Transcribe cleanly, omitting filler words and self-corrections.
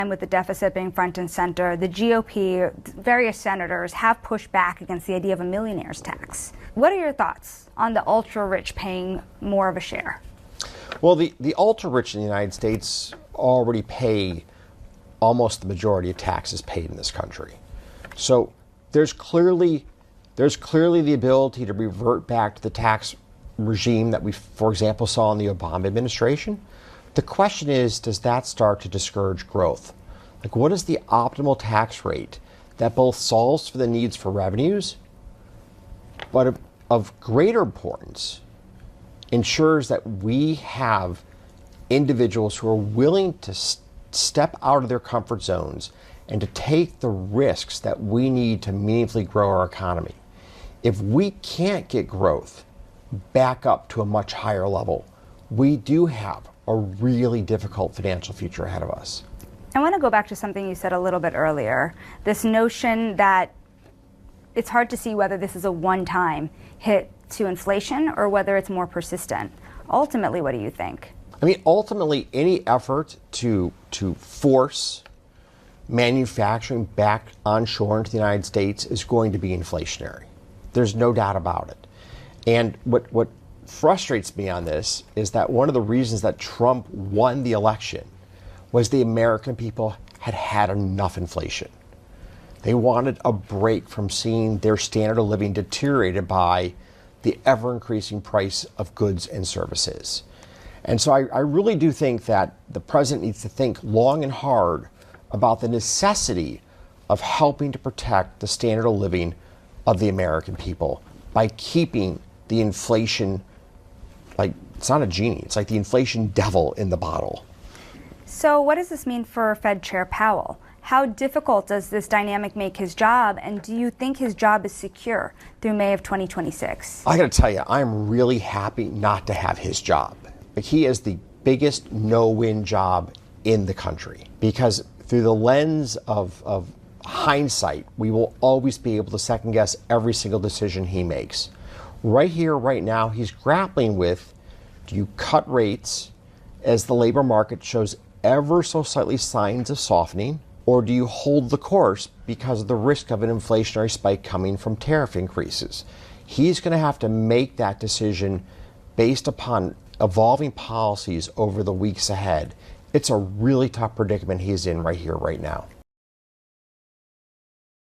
And with the deficit being front and center, the GOP, various senators have pushed back against the idea of a millionaire's tax. What are your thoughts on the ultra-rich paying more of a share? Well, the ultra-rich in the United States already pay almost the majority of taxes paid in this country. So there's clearly the ability to revert back to the tax regime that we, for example, saw in the Obama administration. The question is, does that start to discourage growth? Like, what is the optimal tax rate that both solves for the needs for revenues, but of greater importance, ensures that we have individuals who are willing to step out of their comfort zones and to take the risks that we need to meaningfully grow our economy? If we can't get growth back up to a much higher level, we do have a really difficult financial future ahead of us. I want to go back to something you said a little bit earlier, this notion that it's hard to see whether this is a one-time hit to inflation or whether it's more persistent. Ultimately, what do you think? I mean, ultimately, any effort to force manufacturing back onshore into the United States is going to be inflationary. There's no doubt about it. And what frustrates me on this is that one of the reasons that Trump won the election was the American people had had enough inflation. They wanted a break from seeing their standard of living deteriorated by the ever-increasing price of goods and services. And so I really do think that the president needs to think long and hard about the necessity of helping to protect the standard of living of the American people by keeping the inflation, like, it's not a genie, it's like the inflation devil in the bottle. So what does this mean for Fed Chair Powell? How difficult does this dynamic make his job, and do you think his job is secure through May of 2026? I got to tell you, I'm really happy not to have his job. Like, he is the biggest no-win job in the country, because through the lens of hindsight, we will always be able to second-guess every single decision he makes. Right here, right now, he's grappling with, do you cut rates as the labor market shows ever so slightly signs of softening, or do you hold the course because of the risk of an inflationary spike coming from tariff increases? He's going to have to make that decision based upon evolving policies over the weeks ahead. It's a really tough predicament he's in right here, right now.